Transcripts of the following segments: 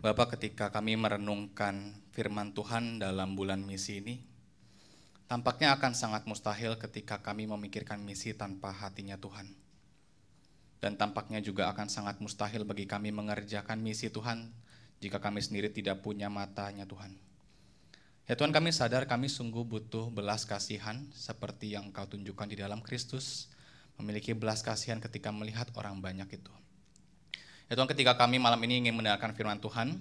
Bapak, ketika kami merenungkan firman Tuhan dalam bulan misi ini, tampaknya akan sangat mustahil ketika kami memikirkan misi tanpa hatinya Tuhan. Dan tampaknya juga akan sangat mustahil bagi kami mengerjakan misi Tuhan jika kami sendiri tidak punya matanya Tuhan. Ya Tuhan, kami sadar kami sungguh butuh belas kasihan seperti yang Engkau tunjukkan di dalam Kristus, memiliki belas kasihan ketika melihat orang banyak itu. Ya Tuhan, ketika kami malam ini ingin mendengarkan firman Tuhan,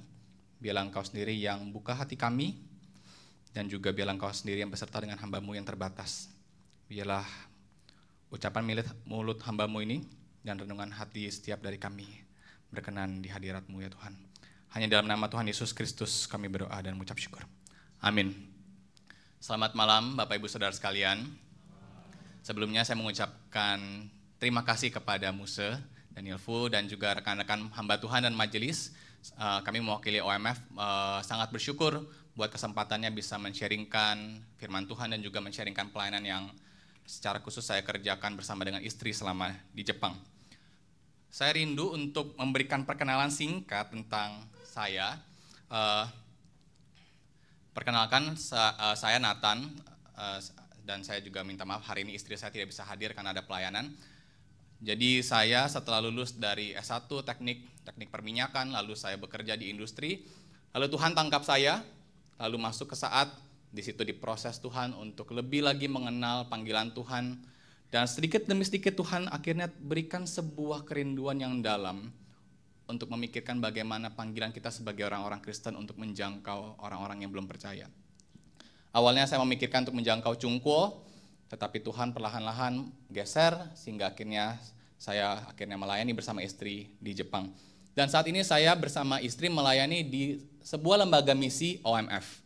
biarlah Engkau sendiri yang buka hati kami, dan juga biarlah Engkau sendiri yang beserta dengan hamba-Mu yang terbatas. Biarlah ucapan mulut hamba-Mu ini dan renungan hati setiap dari kami berkenan di hadirat-Mu ya Tuhan. Hanya dalam nama Tuhan Yesus Kristus kami berdoa dan mengucap syukur. Amin. Selamat malam Bapak Ibu Saudara sekalian. Sebelumnya saya mengucapkan terima kasih kepada Muse, Daniel Fu, dan juga rekan-rekan hamba Tuhan dan majelis. Kami mewakili OMF sangat bersyukur buat kesempatannya bisa men-sharingkan firman Tuhan dan juga men-sharingkan pelayanan yang secara khusus saya kerjakan bersama dengan istri selama di Jepang. Saya rindu untuk memberikan perkenalan singkat tentang saya. Perkenalkan, saya Nathan, dan saya juga minta maaf hari ini istri saya tidak bisa hadir karena ada pelayanan. Jadi saya setelah lulus dari S1 teknik perminyakan, lalu saya bekerja di industri, lalu Tuhan tangkap saya, lalu masuk ke saat di situ diproses Tuhan untuk lebih lagi mengenal panggilan Tuhan, dan sedikit demi sedikit Tuhan akhirnya berikan sebuah kerinduan yang dalam untuk memikirkan bagaimana panggilan kita sebagai orang-orang Kristen untuk menjangkau orang-orang yang belum percaya. Awalnya saya memikirkan untuk menjangkau Cungkuo, tetapi Tuhan perlahan-lahan geser sehingga saya akhirnya melayani bersama istri di Jepang. Dan saat ini saya bersama istri melayani di sebuah lembaga misi OMF.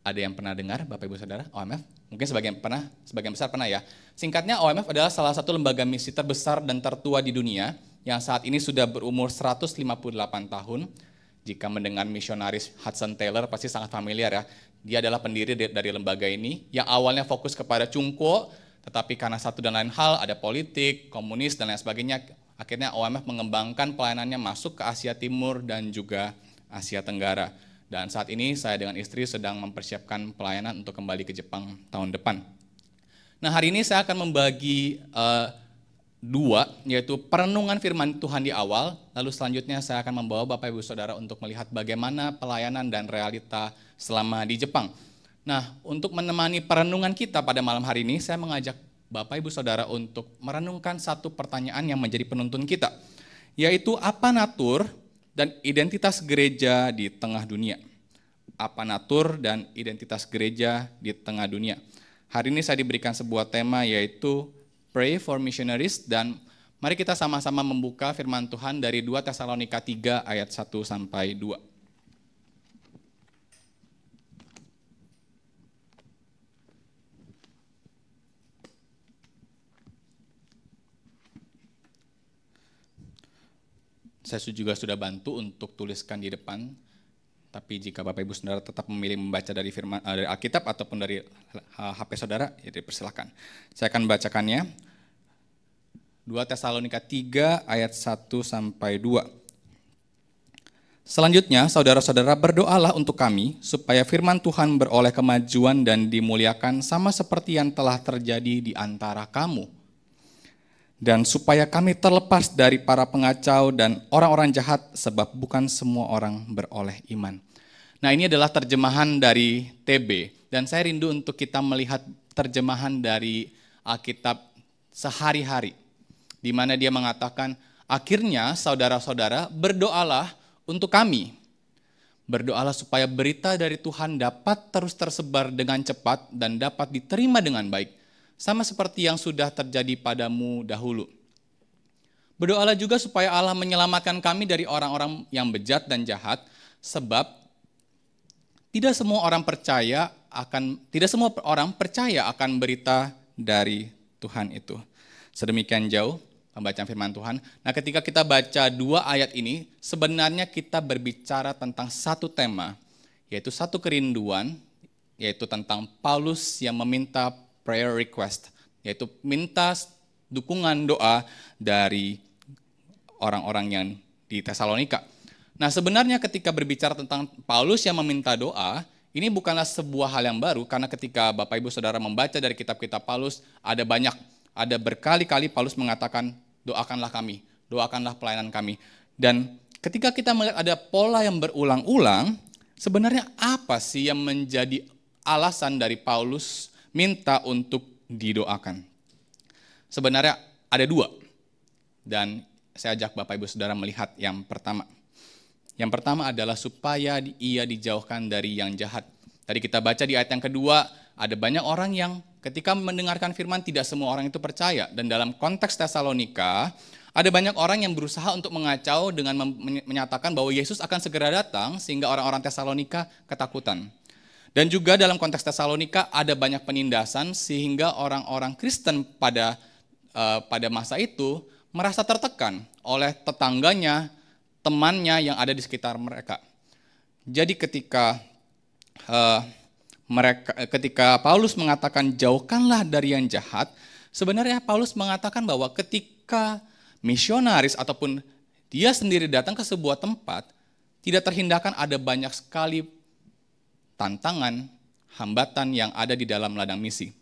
Ada yang pernah dengar Bapak Ibu Saudara OMF? Mungkin sebagian besar pernah ya. Singkatnya, OMF adalah salah satu lembaga misi terbesar dan tertua di dunia yang saat ini sudah berumur 158 tahun. Jika mendengar misionaris Hudson Taylor pasti sangat familiar ya. Dia adalah pendiri dari lembaga ini yang awalnya fokus kepada Cungkuo, tetapi karena satu dan lain hal, ada politik, komunis, dan lain sebagainya, akhirnya OMF mengembangkan pelayanannya masuk ke Asia Timur dan juga Asia Tenggara. Dan saat ini saya dengan istri sedang mempersiapkan pelayanan untuk kembali ke Jepang tahun depan. Nah, hari ini saya akan membagi dua, yaitu perenungan firman Tuhan di awal, lalu selanjutnya saya akan membawa Bapak Ibu Saudara untuk melihat bagaimana pelayanan dan realita selama di Jepang. Nah, untuk menemani perenungan kita pada malam hari ini, saya mengajak Bapak Ibu Saudara untuk merenungkan satu pertanyaan yang menjadi penuntun kita, yaitu apa natur dan identitas gereja di tengah dunia. Apa natur dan identitas gereja di tengah dunia. Hari ini saya diberikan sebuah tema yaitu Pray for Missionaries, dan mari kita sama-sama membuka firman Tuhan dari 2 Tesalonika 3 ayat 1 sampai 2. Saya juga sudah bantu untuk tuliskan di depan, tapi jika Bapak Ibu Saudara tetap memilih membaca dari dari Alkitab ataupun dari HP Saudara, ya dipersilakan. Saya akan membacakannya. 2 Tesalonika 3 ayat 1 sampai 2. Selanjutnya, saudara-saudara, berdoalah untuk kami supaya firman Tuhan beroleh kemajuan dan dimuliakan sama seperti yang telah terjadi di antara kamu. Dan supaya kami terlepas dari para pengacau dan orang-orang jahat, sebab bukan semua orang beroleh iman. Nah, ini adalah terjemahan dari TB, dan saya rindu untuk kita melihat terjemahan dari Alkitab sehari-hari, di mana dia mengatakan, akhirnya saudara-saudara berdoalah untuk kami. Berdoalah supaya berita dari Tuhan dapat terus tersebar dengan cepat dan dapat diterima dengan baik, sama seperti yang sudah terjadi padamu dahulu. Berdoalah juga supaya Allah menyelamatkan kami dari orang-orang yang bejat dan jahat, sebab tidak semua orang percaya akan berita dari Tuhan itu. Sedemikian jauh pembacaan firman Tuhan. Nah, ketika kita baca dua ayat ini, sebenarnya kita berbicara tentang satu tema, yaitu satu kerinduan, yaitu tentang Paulus yang meminta prayer request, yaitu minta dukungan doa dari orang-orang yang di Tesalonika. Nah, sebenarnya ketika berbicara tentang Paulus yang meminta doa, ini bukanlah sebuah hal yang baru, karena ketika Bapak Ibu Saudara membaca dari kitab-kitab Paulus, ada berkali-kali Paulus mengatakan, doakanlah kami, doakanlah pelayanan kami. Dan ketika kita melihat ada pola yang berulang-ulang, sebenarnya apa sih yang menjadi alasan dari Paulus minta untuk didoakan? Sebenarnya ada dua, dan saya ajak Bapak Ibu Saudara melihat yang pertama. Yang pertama adalah supaya ia dijauhkan dari yang jahat. Tadi kita baca di ayat yang kedua, ada banyak orang yang ketika mendengarkan firman tidak semua orang itu percaya. Dan dalam konteks Tesalonika, ada banyak orang yang berusaha untuk mengacau dengan menyatakan bahwa Yesus akan segera datang sehingga orang-orang Tesalonika ketakutan. Dan juga dalam konteks Tesalonika ada banyak penindasan sehingga orang-orang Kristen pada masa itu merasa tertekan oleh tetangganya, temannya yang ada di sekitar mereka. Jadi ketika Paulus mengatakan jauhkanlah dari yang jahat, sebenarnya Paulus mengatakan bahwa ketika misionaris ataupun dia sendiri datang ke sebuah tempat, tidak terhindarkan ada banyak sekali tantangan, hambatan yang ada di dalam ladang misi.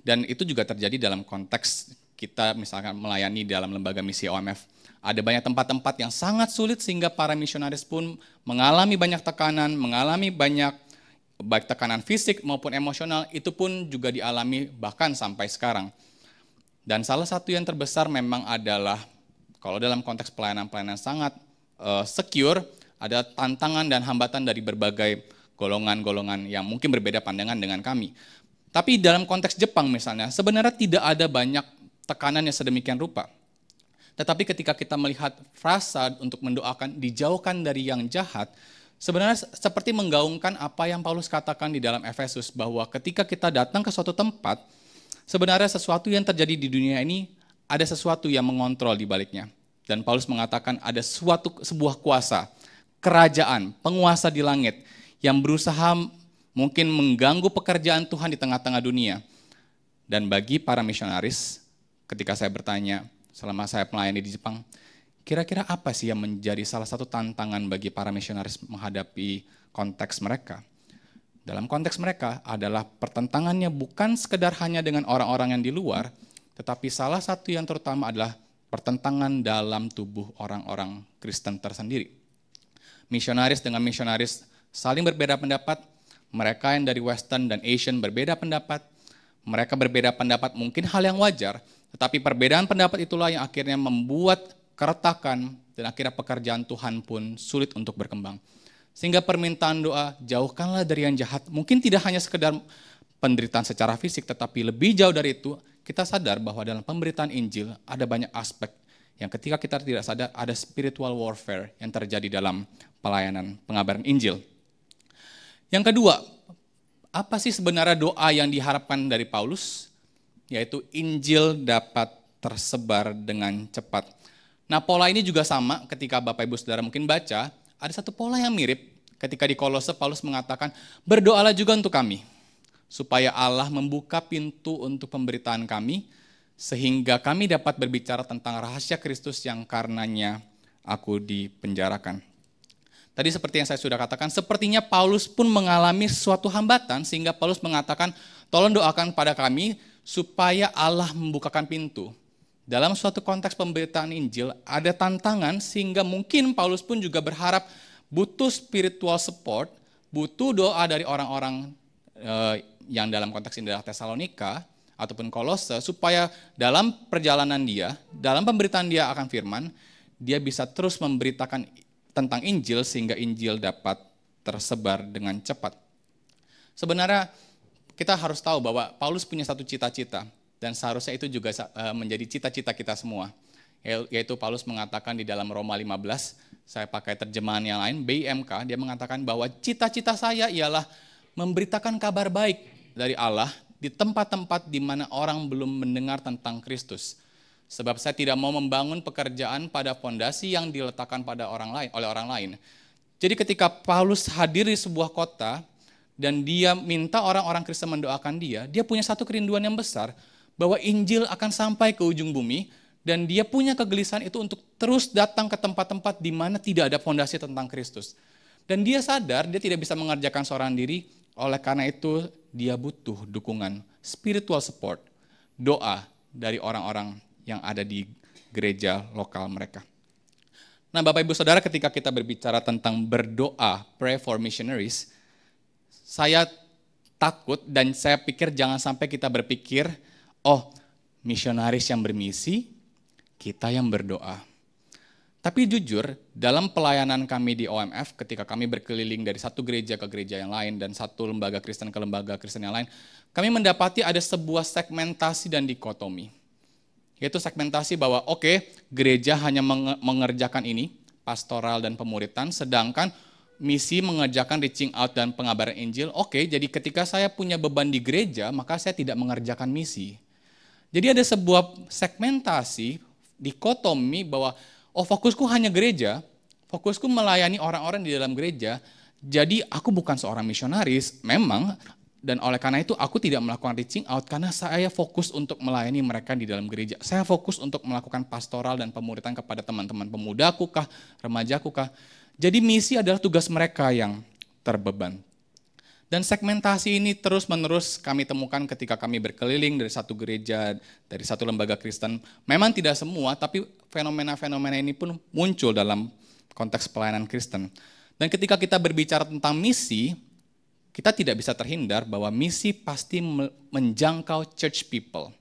Dan itu juga terjadi dalam konteks kita misalkan melayani dalam lembaga misi OMF. Ada banyak tempat-tempat yang sangat sulit sehingga para misionaris pun mengalami banyak tekanan, mengalami banyak baik tekanan fisik maupun emosional, itu pun juga dialami bahkan sampai sekarang. Dan salah satu yang terbesar memang adalah, kalau dalam konteks pelayanan-pelayanan sangat secure, ada tantangan dan hambatan dari berbagai golongan-golongan yang mungkin berbeda pandangan dengan kami. Tapi dalam konteks Jepang misalnya, sebenarnya tidak ada banyak tekanan yang sedemikian rupa. Tetapi ketika kita melihat frasa untuk mendoakan dijauhkan dari yang jahat, sebenarnya seperti menggaungkan apa yang Paulus katakan di dalam Efesus, bahwa ketika kita datang ke suatu tempat, sebenarnya sesuatu yang terjadi di dunia ini, ada sesuatu yang mengontrol di baliknya. Dan Paulus mengatakan ada sebuah kuasa, kerajaan, penguasa di langit, yang berusaha mungkin mengganggu pekerjaan Tuhan di tengah-tengah dunia. Dan bagi para misionaris, ketika saya bertanya, selama saya melayani di Jepang, kira-kira apa sih yang menjadi salah satu tantangan bagi para misionaris menghadapi konteks mereka? Dalam konteks mereka adalah pertentangannya bukan sekedar hanya dengan orang-orang yang di luar, tetapi salah satu yang terutama adalah pertentangan dalam tubuh orang-orang Kristen tersendiri. Misionaris dengan misionaris saling berbeda pendapat, mereka yang dari Western dan Asian berbeda pendapat, mereka berbeda pendapat mungkin hal yang wajar, tetapi perbedaan pendapat itulah yang akhirnya membuat keretakan dan akhirnya pekerjaan Tuhan pun sulit untuk berkembang. Sehingga permintaan doa, jauhkanlah dari yang jahat, mungkin tidak hanya sekedar penderitaan secara fisik, tetapi lebih jauh dari itu, kita sadar bahwa dalam pemberitaan Injil ada banyak aspek yang ketika kita tidak sadar ada spiritual warfare yang terjadi dalam pelayanan pengabaran Injil. Yang kedua, apa sih sebenarnya doa yang diharapkan dari Paulus? Yaitu Injil dapat tersebar dengan cepat. Nah, pola ini juga sama ketika Bapak Ibu Saudara mungkin baca, ada satu pola yang mirip ketika di Kolose Paulus mengatakan, berdoalah juga untuk kami, supaya Allah membuka pintu untuk pemberitaan kami, sehingga kami dapat berbicara tentang rahasia Kristus yang karenanya aku dipenjarakan. Tadi seperti yang saya sudah katakan, sepertinya Paulus pun mengalami suatu hambatan, sehingga Paulus mengatakan, tolong doakan pada kami, supaya Allah membukakan pintu. Dalam suatu konteks pemberitaan Injil, ada tantangan sehingga mungkin Paulus pun juga berharap butuh spiritual support, butuh doa dari orang-orang yang dalam konteks ini adalah Tesalonika ataupun Kolose, supaya dalam perjalanan dia, dalam pemberitaan dia akan firman, dia bisa terus memberitakan tentang Injil sehingga Injil dapat tersebar dengan cepat. Sebenarnya kita harus tahu bahwa Paulus punya satu cita-cita, dan seharusnya itu juga menjadi cita-cita kita semua. Yaitu Paulus mengatakan di dalam Roma 15, saya pakai terjemahan yang lain, BIMK, dia mengatakan bahwa cita-cita saya ialah memberitakan kabar baik dari Allah di tempat-tempat di mana orang belum mendengar tentang Kristus. Sebab saya tidak mau membangun pekerjaan pada fondasi yang diletakkan pada oleh orang lain. Jadi ketika Paulus hadir di sebuah kota, dan dia minta orang-orang Kristen mendoakan dia punya satu kerinduan yang besar, bahwa Injil akan sampai ke ujung bumi, Dan dia punya kegelisahan itu untuk terus datang ke tempat-tempat di mana tidak ada fondasi tentang Kristus. Dan dia sadar dia tidak bisa mengerjakan seorang diri, oleh karena itu dia butuh dukungan, spiritual support, doa dari orang-orang yang ada di gereja lokal mereka. Nah, Bapak Ibu Saudara, ketika kita berbicara tentang berdoa, pray for missionaries, saya takut dan saya pikir jangan sampai kita berpikir, oh, misionaris yang bermisi, kita yang berdoa. Tapi jujur, dalam pelayanan kami di OMF, ketika kami berkeliling dari satu gereja ke gereja yang lain, dan satu lembaga Kristen ke lembaga Kristen yang lain, kami mendapati ada sebuah segmentasi dan dikotomi. Yaitu segmentasi bahwa gereja hanya mengerjakan ini, pastoral dan pemuritan, sedangkan misi mengerjakan reaching out dan pengabaran Injil. Jadi ketika saya punya beban di gereja, maka saya tidak mengerjakan misi. Jadi ada sebuah segmentasi, dikotomi bahwa fokusku hanya gereja, fokusku melayani orang-orang di dalam gereja, jadi aku bukan seorang misionaris, memang, dan oleh karena itu aku tidak melakukan reaching out karena saya fokus untuk melayani mereka di dalam gereja. Saya fokus untuk melakukan pastoral dan pemuritan kepada teman-teman pemudaku kah, remajaku kah. Jadi misi adalah tugas mereka yang terbeban. Dan segmentasi ini terus-menerus kami temukan ketika kami berkeliling dari satu gereja, dari satu lembaga Kristen. Memang tidak semua, tapi fenomena-fenomena ini pun muncul dalam konteks pelayanan Kristen. Dan ketika kita berbicara tentang misi, kita tidak bisa terhindar bahwa misi pasti menjangkau church people.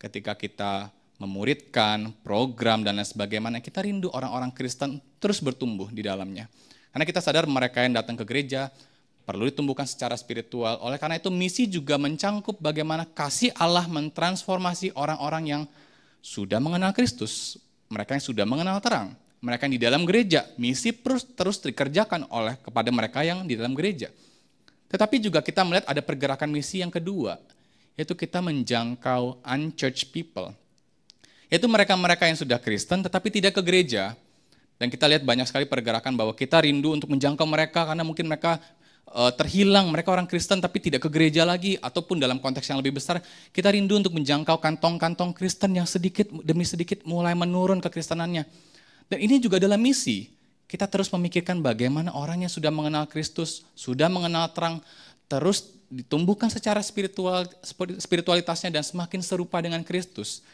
Ketika kita memuridkan, program, dan lain sebagainya, kita rindu orang-orang Kristen terus bertumbuh di dalamnya. Karena kita sadar mereka yang datang ke gereja perlu ditumbuhkan secara spiritual. Oleh karena itu misi juga mencangkup bagaimana kasih Allah mentransformasi orang-orang yang sudah mengenal Kristus. Mereka yang sudah mengenal terang. Mereka yang di dalam gereja. Misi terus dikerjakan kepada mereka yang di dalam gereja. Tetapi juga kita melihat ada pergerakan misi yang kedua. Yaitu kita menjangkau unchurched people. Yaitu mereka-mereka yang sudah Kristen tetapi tidak ke gereja. Dan kita lihat banyak sekali pergerakan bahwa kita rindu untuk menjangkau mereka karena mungkin mereka terhilang, mereka orang Kristen tapi tidak ke gereja lagi, ataupun dalam konteks yang lebih besar, kita rindu untuk menjangkau kantong-kantong Kristen yang sedikit demi sedikit mulai menurun kekristenannya. Dan ini juga adalah misi. Kita terus memikirkan bagaimana orang yang sudah mengenal Kristus, sudah mengenal terang, terus ditumbuhkan secara spiritualitasnya dan semakin serupa dengan Kristus.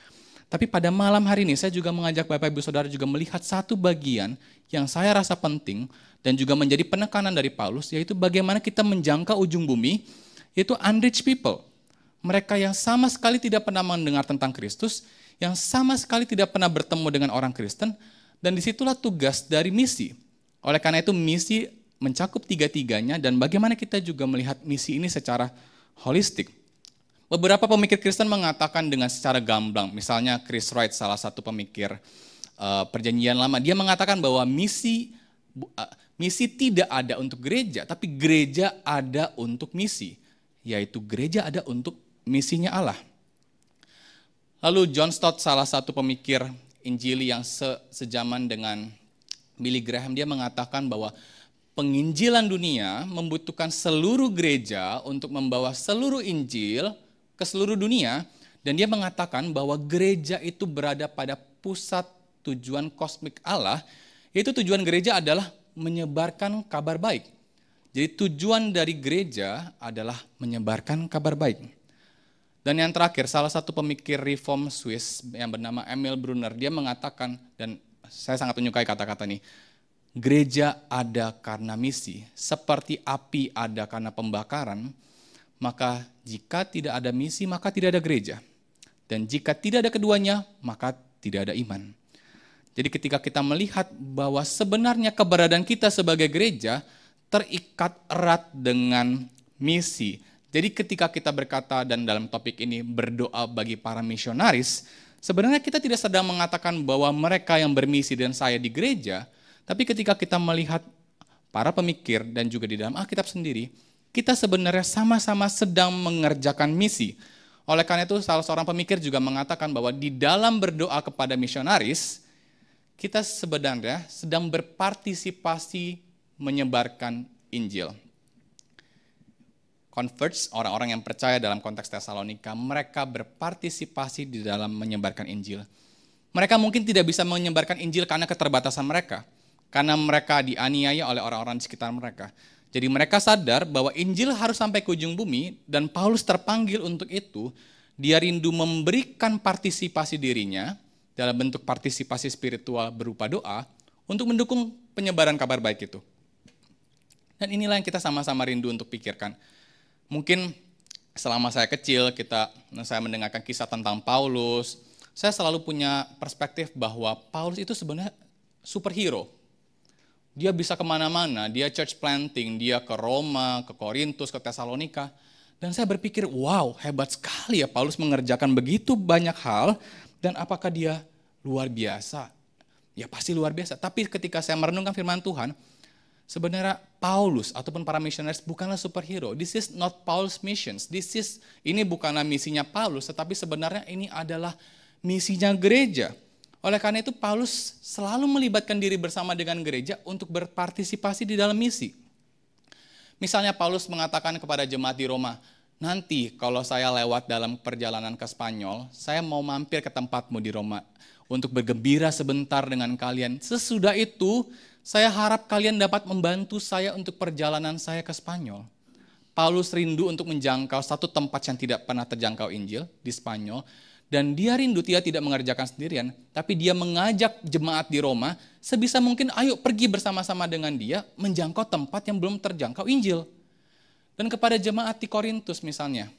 Tapi pada malam hari ini saya juga mengajak Bapak Ibu Saudara juga melihat satu bagian yang saya rasa penting dan juga menjadi penekanan dari Paulus, yaitu bagaimana kita menjangkau ujung bumi, yaitu unreached people. Mereka yang sama sekali tidak pernah mendengar tentang Kristus, yang sama sekali tidak pernah bertemu dengan orang Kristen, dan disitulah tugas dari misi. Oleh karena itu misi mencakup tiga-tiganya, dan bagaimana kita juga melihat misi ini secara holistik. Beberapa pemikir Kristen mengatakan dengan secara gamblang, misalnya Chris Wright, salah satu pemikir Perjanjian Lama, dia mengatakan bahwa misi tidak ada untuk gereja, tapi gereja ada untuk misi, yaitu gereja ada untuk misinya Allah. Lalu John Stott, salah satu pemikir Injili yang sejaman dengan Billy Graham, dia mengatakan bahwa penginjilan dunia membutuhkan seluruh gereja untuk membawa seluruh Injil ke seluruh dunia, dan dia mengatakan bahwa gereja itu berada pada pusat tujuan kosmik Allah, yaitu tujuan gereja adalah menyebarkan kabar baik. Jadi tujuan dari gereja adalah menyebarkan kabar baik. Dan yang terakhir, salah satu pemikir reform Swiss yang bernama Emil Brunner, dia mengatakan, dan saya sangat menyukai kata-kata ini, gereja ada karena misi, seperti api ada karena pembakaran, maka jika tidak ada misi, maka tidak ada gereja. Dan jika tidak ada keduanya, maka tidak ada iman. Jadi ketika kita melihat bahwa sebenarnya keberadaan kita sebagai gereja terikat erat dengan misi. Jadi ketika kita berkata dan dalam topik ini berdoa bagi para misionaris, sebenarnya kita tidak sedang mengatakan bahwa mereka yang bermisi dan saya di gereja, tapi ketika kita melihat para pemikir dan juga di dalam Alkitab sendiri, kita sebenarnya sama-sama sedang mengerjakan misi. Oleh karena itu salah seorang pemikir juga mengatakan bahwa di dalam berdoa kepada misionaris, kita sebenarnya sedang berpartisipasi menyebarkan Injil. Converts, orang-orang yang percaya dalam konteks Tesalonika, mereka berpartisipasi di dalam menyebarkan Injil. Mereka mungkin tidak bisa menyebarkan Injil karena keterbatasan mereka. Karena mereka dianiaya oleh orang-orang di sekitar mereka. Jadi mereka sadar bahwa Injil harus sampai ke ujung bumi dan Paulus terpanggil untuk itu. Dia rindu memberikan partisipasi dirinya dalam bentuk partisipasi spiritual berupa doa untuk mendukung penyebaran kabar baik itu. Dan inilah yang kita sama-sama rindu untuk pikirkan. Mungkin selama saya kecil, saya mendengarkan kisah tentang Paulus, saya selalu punya perspektif bahwa Paulus itu sebenarnya superhero. Dia bisa kemana-mana, dia church planting, dia ke Roma, ke Korintus, ke Tesalonika. Dan saya berpikir, wow, hebat sekali ya Paulus mengerjakan begitu banyak hal, dan apakah dia luar biasa? Ya pasti luar biasa, tapi ketika saya merenungkan firman Tuhan, sebenarnya Paulus ataupun para misionaris bukanlah superhero. This is not Paul's missions. Ini bukanlah misinya Paulus, tetapi sebenarnya ini adalah misinya gereja. Oleh karena itu Paulus selalu melibatkan diri bersama dengan gereja untuk berpartisipasi di dalam misi. Misalnya Paulus mengatakan kepada jemaat di Roma, nanti kalau saya lewat dalam perjalanan ke Spanyol, saya mau mampir ke tempatmu di Roma untuk bergembira sebentar dengan kalian. Sesudah itu, saya harap kalian dapat membantu saya untuk perjalanan saya ke Spanyol. Paulus rindu untuk menjangkau satu tempat yang tidak pernah terjangkau Injil di Spanyol. Dan dia rindu dia tidak mengerjakan sendirian, tapi dia mengajak jemaat di Roma, sebisa mungkin ayo pergi bersama-sama dengan dia, menjangkau tempat yang belum terjangkau Injil. Dan kepada jemaat di Korintus misalnya,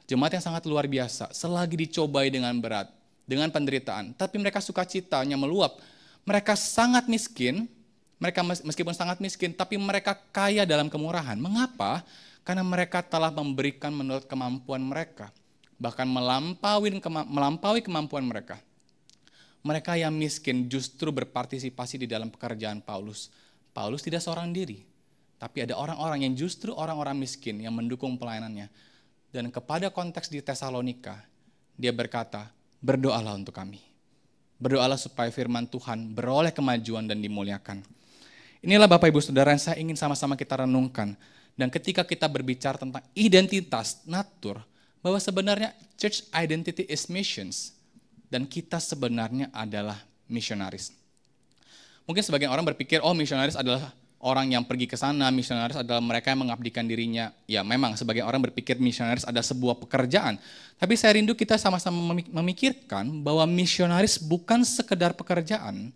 jemaat yang sangat luar biasa, selagi dicobai dengan berat, dengan penderitaan, tapi mereka sukacitanya meluap. Mereka sangat miskin, mereka meskipun sangat miskin, tapi mereka kaya dalam kemurahan. Mengapa? Karena mereka telah memberikan menurut kemampuan mereka. Bahkan melampaui kemampuan mereka. Mereka yang miskin justru berpartisipasi di dalam pekerjaan Paulus. Paulus tidak seorang diri, tapi ada orang-orang yang justru orang-orang miskin yang mendukung pelayanannya. Dan kepada konteks di Tesalonika, dia berkata, berdoalah untuk kami. Berdoalah supaya firman Tuhan beroleh kemajuan dan dimuliakan. Inilah Bapak Ibu Saudara yang saya ingin sama-sama kita renungkan. Dan ketika kita berbicara tentang identitas, natur, bahwa sebenarnya church identity is missions. Dan kita sebenarnya adalah misionaris. Mungkin sebagian orang berpikir, oh misionaris adalah orang yang pergi ke sana, misionaris adalah mereka yang mengabdikan dirinya. Ya memang sebagian orang berpikir misionaris ada sebuah pekerjaan. Tapi saya rindu kita sama-sama memikirkan bahwa misionaris bukan sekedar pekerjaan,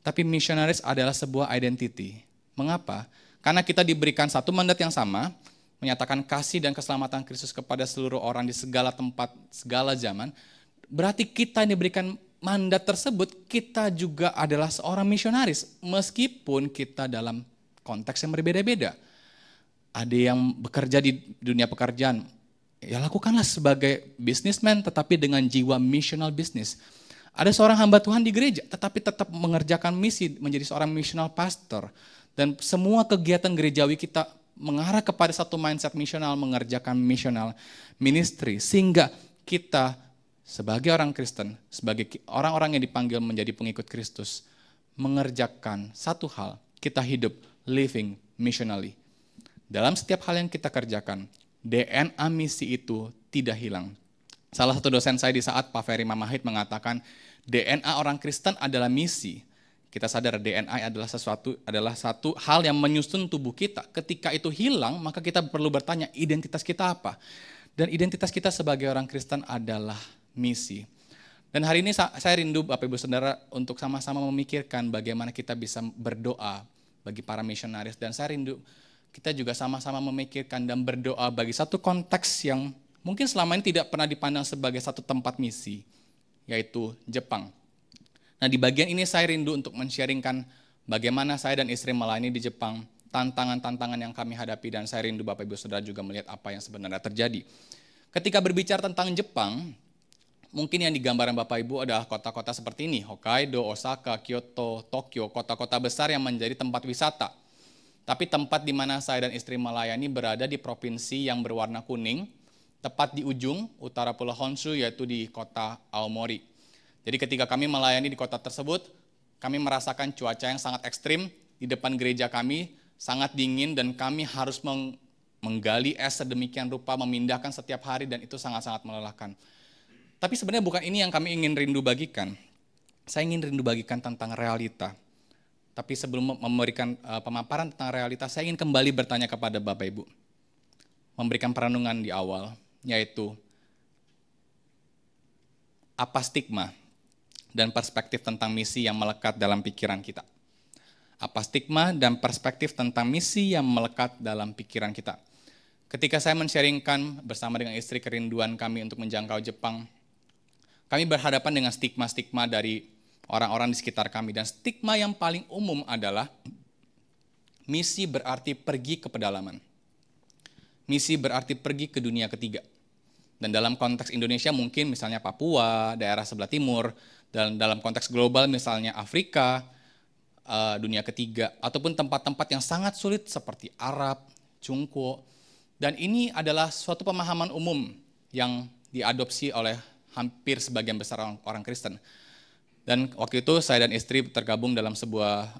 tapi misionaris adalah sebuah identity. Mengapa? Karena kita diberikan satu mandat yang sama, menyatakan kasih dan keselamatan Kristus kepada seluruh orang di segala tempat, segala zaman. Berarti kita yang diberikan mandat tersebut, kita juga adalah seorang misionaris. Meskipun kita dalam konteks yang berbeda-beda. Ada yang bekerja di dunia pekerjaan, ya lakukanlah sebagai businessman tetapi dengan jiwa missional business. Ada seorang hamba Tuhan di gereja, tetapi tetap mengerjakan misi, menjadi seorang missional pastor. Dan semua kegiatan gerejawi kita mengarah kepada satu mindset misional, mengerjakan misional ministry. Sehingga kita sebagai orang Kristen, sebagai orang-orang yang dipanggil menjadi pengikut Kristus, mengerjakan satu hal, kita hidup living missionally. Dalam setiap hal yang kita kerjakan, DNA misi itu tidak hilang. Salah satu dosen saya di saat Pak Ferry Mamahit mengatakan, DNA orang Kristen adalah misi. Kita sadar DNA adalah satu hal yang menyusun tubuh kita. Ketika itu hilang, maka kita perlu bertanya, identitas kita apa? Dan identitas kita sebagai orang Kristen adalah misi. Dan hari ini saya rindu Bapak Ibu Saudara untuk sama-sama memikirkan bagaimana kita bisa berdoa bagi para misionaris. Dan saya rindu kita juga sama-sama memikirkan dan berdoa bagi satu konteks yang mungkin selama ini tidak pernah dipandang sebagai satu tempat misi, yaitu Jepang. Nah di bagian ini saya rindu untuk men-sharingkan bagaimana saya dan istri melayani di Jepang, tantangan-tantangan yang kami hadapi, dan saya rindu Bapak Ibu Saudara juga melihat apa yang sebenarnya terjadi. Ketika berbicara tentang Jepang, mungkin yang digambaran Bapak Ibu adalah kota-kota seperti ini, Hokkaido, Osaka, Kyoto, Tokyo, kota-kota besar yang menjadi tempat wisata. Tapi tempat di mana saya dan istri melayani berada di provinsi yang berwarna kuning, tepat di ujung utara Pulau Honshu, yaitu di kota Aomori. Jadi ketika kami melayani di kota tersebut, kami merasakan cuaca yang sangat ekstrim. Di depan gereja kami sangat dingin dan kami harus menggali es sedemikian rupa, memindahkan setiap hari, dan itu sangat-sangat melelahkan. Tapi sebenarnya bukan ini yang kami ingin rindu bagikan. saya ingin rindu bagikan tentang realita. Tapi sebelum memberikan pemaparan tentang realita, saya ingin kembali bertanya kepada Bapak Ibu. Memberikan perenungan di awal, yaitu apa stigma dan perspektif tentang misi yang melekat dalam pikiran kita. Apa stigma dan perspektif tentang misi yang melekat dalam pikiran kita. Ketika saya men-sharingkan bersama dengan istri kerinduan kami untuk menjangkau Jepang, kami berhadapan dengan stigma-stigma dari orang-orang di sekitar kami. Dan stigma yang paling umum adalah misi berarti pergi ke pedalaman. Misi berarti pergi ke dunia ketiga. Dan dalam konteks Indonesia mungkin misalnya Papua, daerah sebelah timur, dan dalam konteks global misalnya Afrika, dunia ketiga, ataupun tempat-tempat yang sangat sulit seperti Arab, Cungko. Dan ini adalah suatu pemahaman umum yang diadopsi oleh hampir sebagian besar orang Kristen. Dan waktu itu saya dan istri tergabung dalam sebuah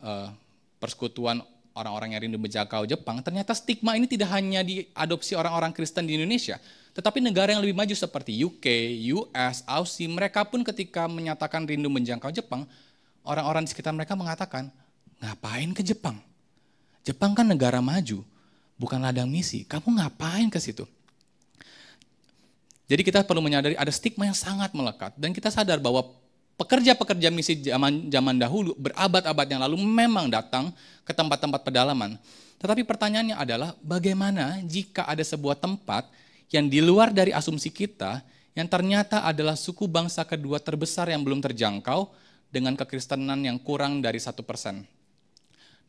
persekutuan orang-orang yang rindu menjangkau Jepang. Ternyata stigma ini tidak hanya diadopsi orang-orang Kristen di Indonesia, tetapi negara yang lebih maju seperti UK, US, Aussie, mereka pun ketika menyatakan rindu menjangkau Jepang, orang-orang di sekitar mereka mengatakan, ngapain ke Jepang? Jepang kan negara maju, bukan ladang misi. Kamu ngapain ke situ? Jadi kita perlu menyadari ada stigma yang sangat melekat. Dan kita sadar bahwa pekerja-pekerja misi zaman dahulu berabad-abad yang lalu memang datang ke tempat-tempat pedalaman. Tetapi pertanyaannya adalah bagaimana jika ada sebuah tempat yang di luar dari asumsi kita, yang ternyata adalah suku bangsa kedua terbesar yang belum terjangkau dengan kekristenan yang kurang dari 1%.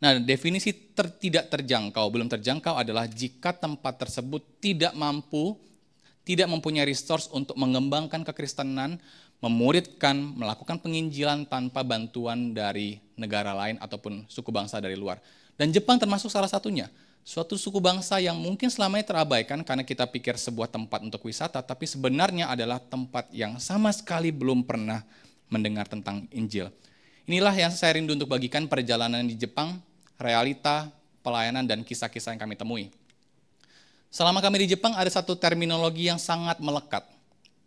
Nah, definisi tidak terjangkau, belum terjangkau adalah jika tempat tersebut tidak mempunyai resource untuk mengembangkan kekristenan, memuridkan, melakukan penginjilan tanpa bantuan dari negara lain ataupun suku bangsa dari luar. Dan Jepang termasuk salah satunya. Suatu suku bangsa yang mungkin selama ini terabaikan karena kita pikir sebuah tempat untuk wisata, tapi sebenarnya adalah tempat yang sama sekali belum pernah mendengar tentang Injil. Inilah yang saya rindu untuk bagikan perjalanan di Jepang, realita, pelayanan, dan kisah-kisah yang kami temui. Selama kami di Jepang ada satu terminologi yang sangat melekat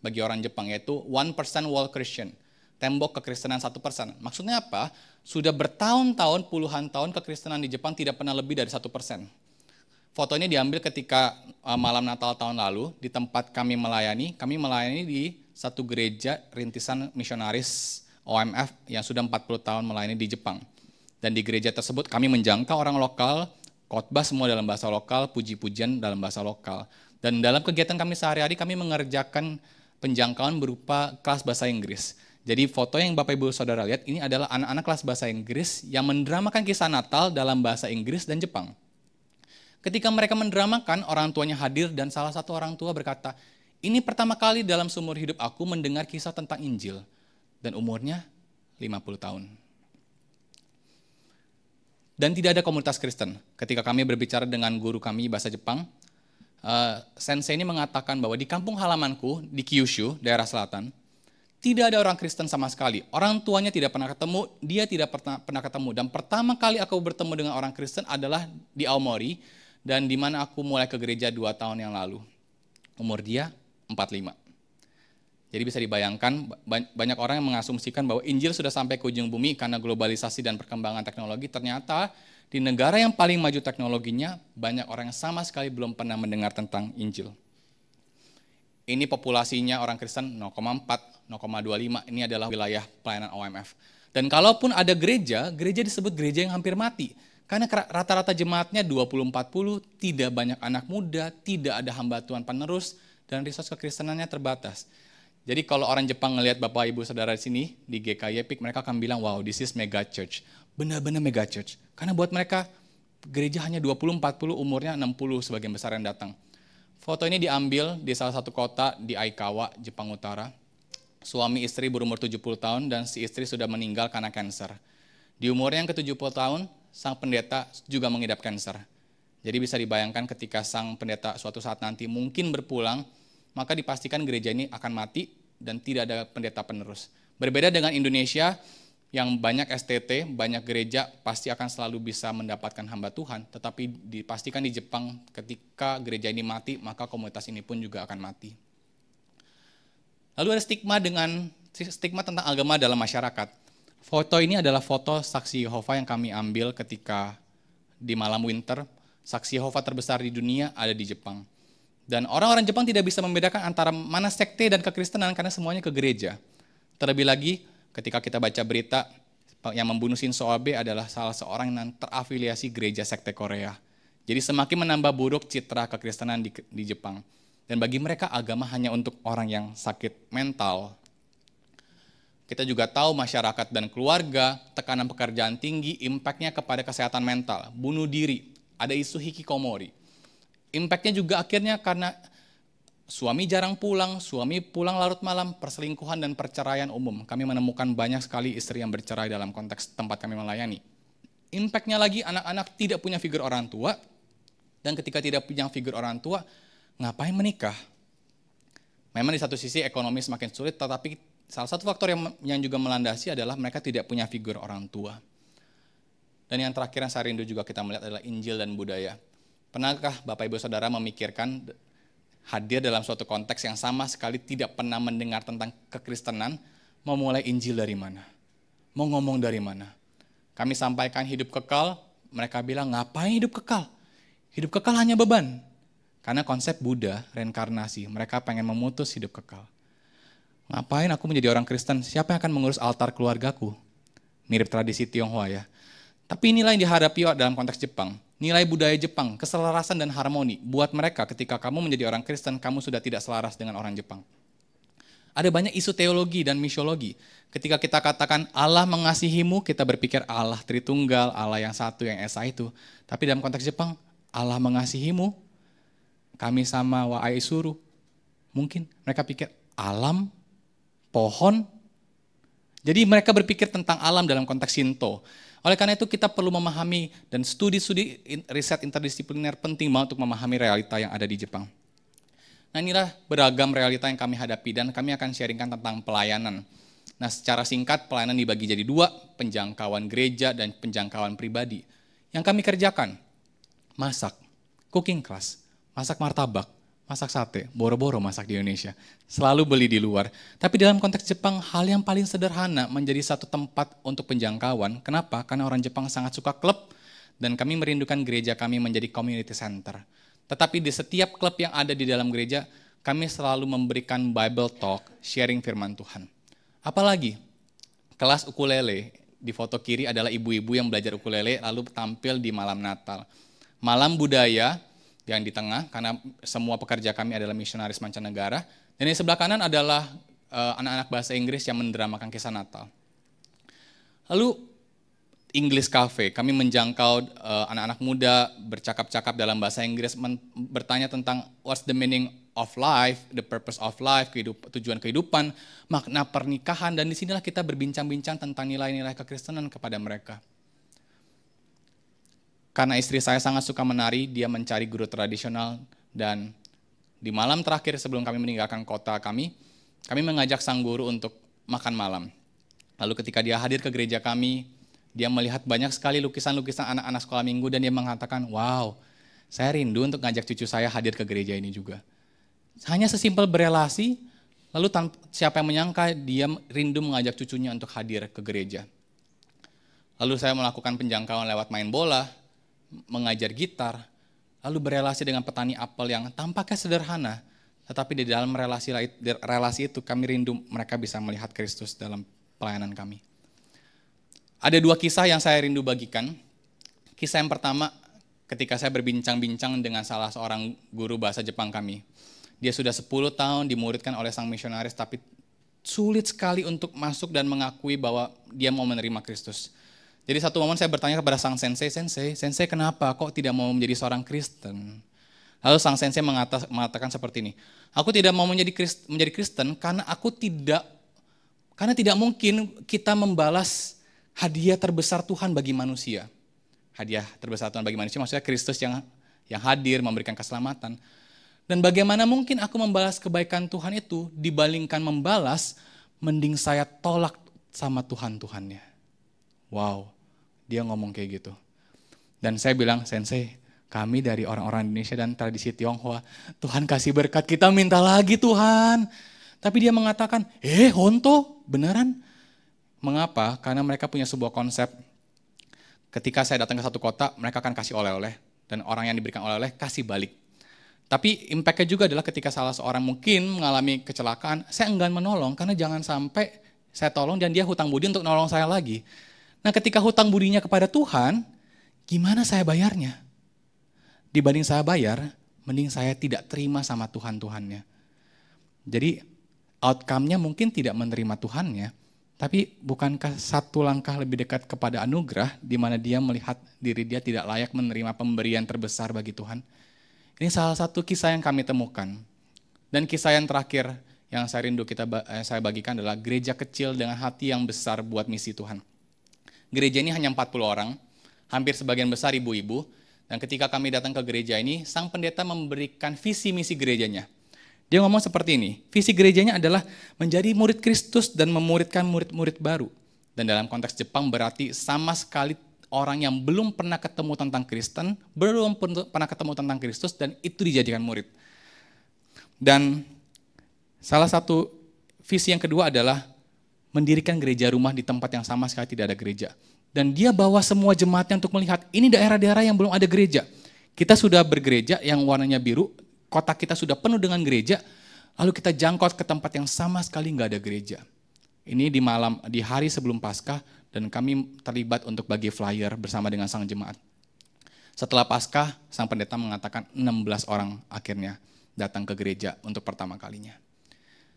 bagi orang Jepang, yaitu 1% wall Christian, tembok kekristenan 1%. Maksudnya apa? Sudah bertahun-tahun, puluhan tahun kekristenan di Jepang tidak pernah lebih dari 1%. Foto ini diambil ketika malam Natal tahun lalu, di tempat kami melayani di satu gereja rintisan misionaris OMF yang sudah 40 tahun melayani di Jepang. Dan di gereja tersebut kami menjangkau orang lokal, khotbah semua dalam bahasa lokal, puji-pujian dalam bahasa lokal. Dan dalam kegiatan kami sehari-hari kami mengerjakan penjangkauan berupa kelas bahasa Inggris. Jadi foto yang Bapak Ibu Saudara lihat ini adalah anak-anak kelas bahasa Inggris yang mendramakan kisah Natal dalam bahasa Inggris dan Jepang. Ketika mereka mendramakan, orang tuanya hadir dan salah satu orang tua berkata, ini pertama kali dalam seumur hidup aku mendengar kisah tentang Injil. Dan umurnya 50 tahun. Dan tidak ada komunitas Kristen. Ketika kami berbicara dengan guru kami bahasa Jepang, sensei ini mengatakan bahwa di kampung halamanku, di Kyushu, daerah selatan, tidak ada orang Kristen sama sekali. Orang tuanya tidak pernah ketemu, dia tidak pernah ketemu. Dan pertama kali aku bertemu dengan orang Kristen adalah di Aomori, dan di mana aku mulai ke gereja 2 tahun yang lalu. Umur dia 45. Jadi bisa dibayangkan, banyak orang yang mengasumsikan bahwa Injil sudah sampai ke ujung bumi karena globalisasi dan perkembangan teknologi. Ternyata di negara yang paling maju teknologinya, banyak orang yang sama sekali belum pernah mendengar tentang Injil. Ini populasinya orang Kristen 0,4, 0,25, ini adalah wilayah pelayanan OMF. Dan kalaupun ada gereja, gereja disebut gereja yang hampir mati. Karena rata-rata jemaatnya 20-40, tidak banyak anak muda, tidak ada hamba Tuhan penerus, dan resource kekristenannya terbatas. Jadi kalau orang Jepang ngelihat Bapak Ibu Saudara di sini, di GKY PIK, mereka akan bilang, wow, this is mega church. Benar-benar mega church. Karena buat mereka, gereja hanya 20-40, umurnya 60 sebagian besar yang datang. Foto ini diambil di salah satu kota di Aikawa, Jepang Utara. Suami istri berumur 70 tahun dan si istri sudah meninggal karena kanker. Di umurnya yang ke-70 tahun, sang pendeta juga mengidap kanker. Jadi bisa dibayangkan ketika sang pendeta suatu saat nanti mungkin berpulang, maka dipastikan gereja ini akan mati dan tidak ada pendeta penerus. Berbeda dengan Indonesia yang banyak STT, banyak gereja pasti akan selalu bisa mendapatkan hamba Tuhan, tetapi dipastikan di Jepang ketika gereja ini mati, maka komunitas ini pun juga akan mati. Lalu ada stigma tentang agama dalam masyarakat. Foto ini adalah foto saksi Yehova yang kami ambil ketika di malam winter. Saksi Yehova terbesar di dunia ada di Jepang. Dan orang-orang Jepang tidak bisa membedakan antara mana sekte dan kekristenan karena semuanya ke gereja. Terlebih lagi ketika kita baca berita yang membunuh Shinzo Abe adalah salah seorang yang terafiliasi gereja sekte Korea. Jadi semakin menambah buruk citra kekristenan di Jepang. Dan bagi mereka agama hanya untuk orang yang sakit mental. Kita juga tahu masyarakat dan keluarga, tekanan pekerjaan tinggi, impactnya kepada kesehatan mental, bunuh diri, ada isu hikikomori. Impactnya juga akhirnya karena suami jarang pulang, suami pulang larut malam, perselingkuhan dan perceraian umum. Kami menemukan banyak sekali istri yang bercerai dalam konteks tempat kami melayani. Impactnya lagi anak-anak tidak punya figur orang tua, dan ketika tidak punya figur orang tua, ngapain menikah? Memang di satu sisi ekonomi semakin sulit, tetapi salah satu faktor yang juga melandasi adalah mereka tidak punya figur orang tua. Dan yang terakhir yang saya rindu juga kita melihat adalah Injil dan budaya. Pernahkah Bapak Ibu Saudara memikirkan hadir dalam suatu konteks yang sama sekali tidak pernah mendengar tentang kekristenan, mau mulai Injil dari mana? Mau ngomong dari mana? Kami sampaikan hidup kekal, mereka bilang ngapain hidup kekal? Hidup kekal hanya beban. Karena konsep Buddha, reinkarnasi, mereka pengen memutus hidup kekal. Ngapain aku menjadi orang Kristen? Siapa yang akan mengurus altar keluargaku? Mirip tradisi Tionghoa ya. Tapi inilah yang dihadapi dalam konteks Jepang. Nilai budaya Jepang, keselarasan dan harmoni. Buat mereka ketika kamu menjadi orang Kristen, kamu sudah tidak selaras dengan orang Jepang. Ada banyak isu teologi dan misiologi. Ketika kita katakan Allah mengasihimu, kita berpikir Allah Tritunggal, Allah yang satu, yang esa itu. Tapi dalam konteks Jepang, Allah mengasihimu, kami sama wa aisuru. Mungkin mereka pikir alam, pohon. Jadi mereka berpikir tentang alam dalam konteks Shinto. Oleh karena itu kita perlu memahami dan studi-studi riset interdisipliner penting banget untuk memahami realita yang ada di Jepang. Nah inilah beragam realita yang kami hadapi dan kami akan sharingkan tentang pelayanan. Nah secara singkat pelayanan dibagi jadi dua, penjangkauan gereja dan penjangkauan pribadi. Yang kami kerjakan, masak, cooking class, masak martabak, masak sate, boro-boro masak di Indonesia. Selalu beli di luar. Tapi dalam konteks Jepang, hal yang paling sederhana menjadi satu tempat untuk penjangkauan. Kenapa? Karena orang Jepang sangat suka klub, dan kami merindukan gereja kami menjadi community center. Tetapi di setiap klub yang ada di dalam gereja, kami selalu memberikan Bible talk, sharing firman Tuhan. Apalagi, kelas ukulele, di foto kiri adalah ibu-ibu yang belajar ukulele, lalu tampil di malam Natal. Malam budaya, yang di tengah, karena semua pekerja kami adalah misionaris mancanegara. Dan di sebelah kanan adalah anak-anak bahasa Inggris yang mendramakan kisah Natal. Lalu English Cafe, kami menjangkau anak-anak muda bercakap-cakap dalam bahasa Inggris, bertanya tentang what's the meaning of life, the purpose of life, tujuan kehidupan, makna pernikahan, dan disinilah kita berbincang-bincang tentang nilai-nilai kekristenan kepada mereka. Karena istri saya sangat suka menari, dia mencari guru tradisional, dan di malam terakhir sebelum kami meninggalkan kota kami mengajak sang guru untuk makan malam. Lalu ketika dia hadir ke gereja kami, dia melihat banyak sekali lukisan-lukisan anak-anak sekolah minggu dan dia mengatakan, wow, saya rindu untuk ngajak cucu saya hadir ke gereja ini juga. Hanya sesimpel berelasi, lalu siapa yang menyangka dia rindu mengajak cucunya untuk hadir ke gereja. Lalu saya melakukan penjangkauan lewat main bola, mengajar gitar, lalu berelasi dengan petani apel yang tampaknya sederhana, tetapi di dalam relasi itu kami rindu mereka bisa melihat Kristus dalam pelayanan kami. Ada dua kisah yang saya rindu bagikan. Kisah yang pertama, ketika saya berbincang-bincang dengan salah seorang guru bahasa Jepang kami. Dia sudah 10 tahun dimuridkan oleh sang misionaris, tapi sulit sekali untuk masuk dan mengakui bahwa dia mau menerima Kristus. Jadi satu momen saya bertanya kepada sang sensei kenapa kok tidak mau menjadi seorang Kristen? Lalu sang sensei mengatakan seperti ini, aku tidak mau menjadi Kristen karena tidak mungkin kita membalas hadiah terbesar Tuhan bagi manusia. Hadiah terbesar Tuhan bagi manusia maksudnya Kristus yang hadir memberikan keselamatan. Dan bagaimana mungkin aku membalas kebaikan Tuhan itu dibandingkan membalas, mending saya tolak sama Tuhan-Tuhannya. Wow, dia ngomong kayak gitu. Dan saya bilang, sensei, kami dari orang-orang Indonesia dan tradisi Tionghoa, Tuhan kasih berkat, kita minta lagi Tuhan. Tapi dia mengatakan, Honto, beneran? Mengapa? Karena mereka punya sebuah konsep, ketika saya datang ke satu kota, mereka akan kasih oleh-oleh, dan orang yang diberikan oleh-oleh kasih balik. Tapi impact-nya juga adalah ketika salah seorang mungkin mengalami kecelakaan, saya enggan menolong, karena jangan sampai saya tolong dan dia hutang budi untuk nolong saya lagi. Nah, ketika hutang budinya kepada Tuhan, gimana saya bayarnya? Dibanding saya bayar, mending saya tidak terima sama Tuhan-Tuhannya. Jadi outcome-nya mungkin tidak menerima Tuhannya, tapi bukankah satu langkah lebih dekat kepada anugerah, di mana dia melihat diri dia tidak layak menerima pemberian terbesar bagi Tuhan? Ini salah satu kisah yang kami temukan. Dan kisah yang terakhir yang saya rindu saya bagikan adalah gereja kecil dengan hati yang besar buat misi Tuhan. Gereja ini hanya 40 orang, hampir sebagian besar ibu-ibu, dan ketika kami datang ke gereja ini, sang pendeta memberikan visi misi gerejanya. Dia ngomong seperti ini, visi gerejanya adalah menjadi murid Kristus dan memuridkan murid-murid baru. Dan dalam konteks Jepang berarti sama sekali orang yang belum pernah ketemu tentang Kristen, belum pernah ketemu tentang Kristus, dan itu dijadikan murid. Dan salah satu visi yang kedua adalah mendirikan gereja rumah di tempat yang sama sekali tidak ada gereja. Dan dia bawa semua jemaatnya untuk melihat, ini daerah-daerah yang belum ada gereja. Kita sudah bergereja yang warnanya biru, kota kita sudah penuh dengan gereja, lalu kita jangkau ke tempat yang sama sekali nggak ada gereja. Ini di hari sebelum Paskah, dan kami terlibat untuk bagi flyer bersama dengan sang jemaat. Setelah Paskah, sang pendeta mengatakan 16 orang akhirnya datang ke gereja untuk pertama kalinya.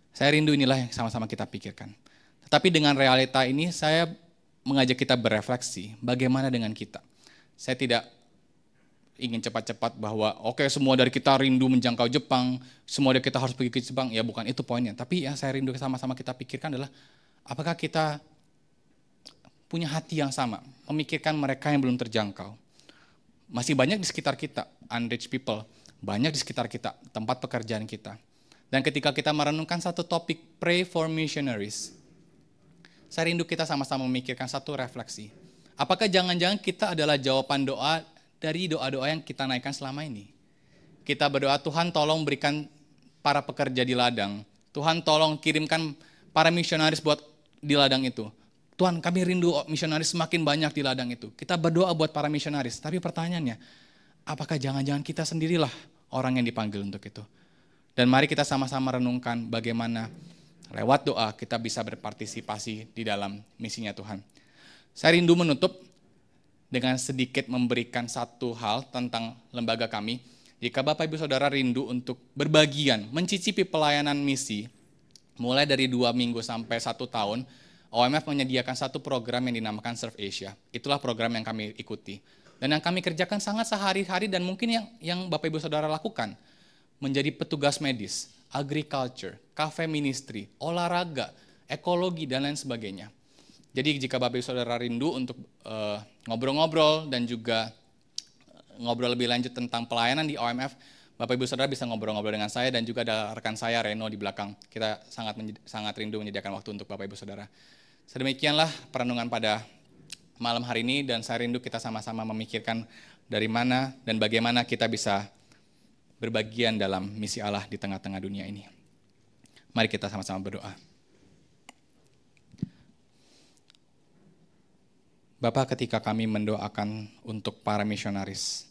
Saya rindu inilah yang sama-sama kita pikirkan. Tetapi dengan realita ini, saya mengajak kita berefleksi, bagaimana dengan kita? Saya tidak ingin cepat-cepat bahwa oke, semua dari kita rindu menjangkau Jepang, semua dari kita harus pergi ke Jepang, ya bukan itu poinnya. Tapi yang saya rindu sama-sama kita pikirkan adalah, apakah kita punya hati yang sama, memikirkan mereka yang belum terjangkau. Masih banyak di sekitar kita, unreached people, banyak di sekitar kita, tempat pekerjaan kita. Dan ketika kita merenungkan satu topik, pray for missionaries, saya rindu kita sama-sama memikirkan satu refleksi. Apakah jangan-jangan kita adalah jawaban doa dari doa-doa yang kita naikkan selama ini? Kita berdoa, Tuhan tolong berikan para pekerja di ladang, Tuhan tolong kirimkan para misionaris buat di ladang itu. Tuhan, kami rindu misionaris semakin banyak di ladang itu. Kita berdoa buat para misionaris, tapi pertanyaannya, apakah jangan-jangan kita sendirilah orang yang dipanggil untuk itu? Dan mari kita sama-sama renungkan bagaimana lewat doa kita bisa berpartisipasi di dalam misinya Tuhan. Saya rindu menutup dengan sedikit memberikan satu hal tentang lembaga kami. Jika Bapak Ibu Saudara rindu untuk berbagian, mencicipi pelayanan misi, mulai dari 2 minggu sampai 1 tahun, OMF menyediakan satu program yang dinamakan Serve Asia. Itulah program yang kami ikuti. Dan yang kami kerjakan sangat sehari-hari dan mungkin yang Bapak Ibu Saudara lakukan, menjadi petugas medis, agriculture, cafe ministry, olahraga, ekologi, dan lain sebagainya. Jadi jika Bapak Ibu Saudara rindu untuk ngobrol-ngobrol dan juga ngobrol lebih lanjut tentang pelayanan di OMF, Bapak Ibu Saudara bisa ngobrol-ngobrol dengan saya dan juga ada rekan saya Reno di belakang. Kita sangat rindu menyediakan waktu untuk Bapak Ibu Saudara. Sedemikianlah perenungan pada malam hari ini dan saya rindu kita sama-sama memikirkan dari mana dan bagaimana kita bisa berbagian dalam misi Allah di tengah-tengah dunia ini. Mari kita sama-sama berdoa. Bapak, ketika kami mendoakan untuk para misionaris,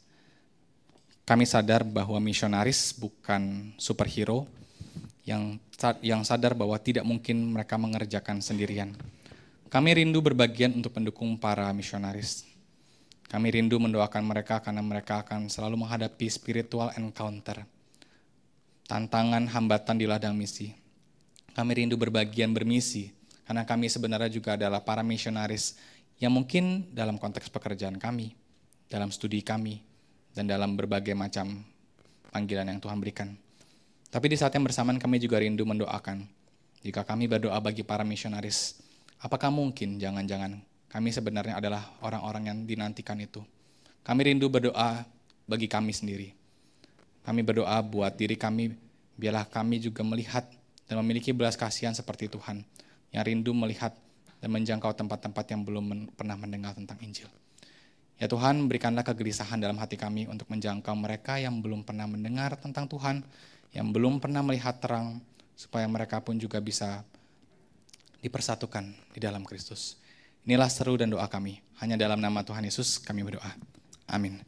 kami sadar bahwa misionaris bukan superhero yang sadar bahwa tidak mungkin mereka mengerjakan sendirian. Kami rindu berbagian untuk mendukung para misionaris. Kami rindu mendoakan mereka karena mereka akan selalu menghadapi spiritual encounter, tantangan, hambatan di ladang misi. Kami rindu berbagian bermisi karena kami sebenarnya juga adalah para misionaris yang mungkin dalam konteks pekerjaan kami, dalam studi kami, dan dalam berbagai macam panggilan yang Tuhan berikan. Tapi di saat yang bersamaan kami juga rindu mendoakan. Jika kami berdoa bagi para misionaris, apakah mungkin jangan-jangan kami sebenarnya adalah orang-orang yang dinantikan itu? Kami rindu berdoa bagi kami sendiri. Kami berdoa buat diri kami, biarlah kami juga melihat dan memiliki belas kasihan seperti Tuhan, yang rindu melihat dan menjangkau tempat-tempat yang belum pernah mendengar tentang Injil. Ya Tuhan, berikanlah kegelisahan dalam hati kami untuk menjangkau mereka yang belum pernah mendengar tentang Tuhan, yang belum pernah melihat terang, supaya mereka pun juga bisa dipersatukan di dalam Kristus. Inilah seru dan doa kami. Hanya dalam nama Tuhan Yesus kami berdoa. Amin.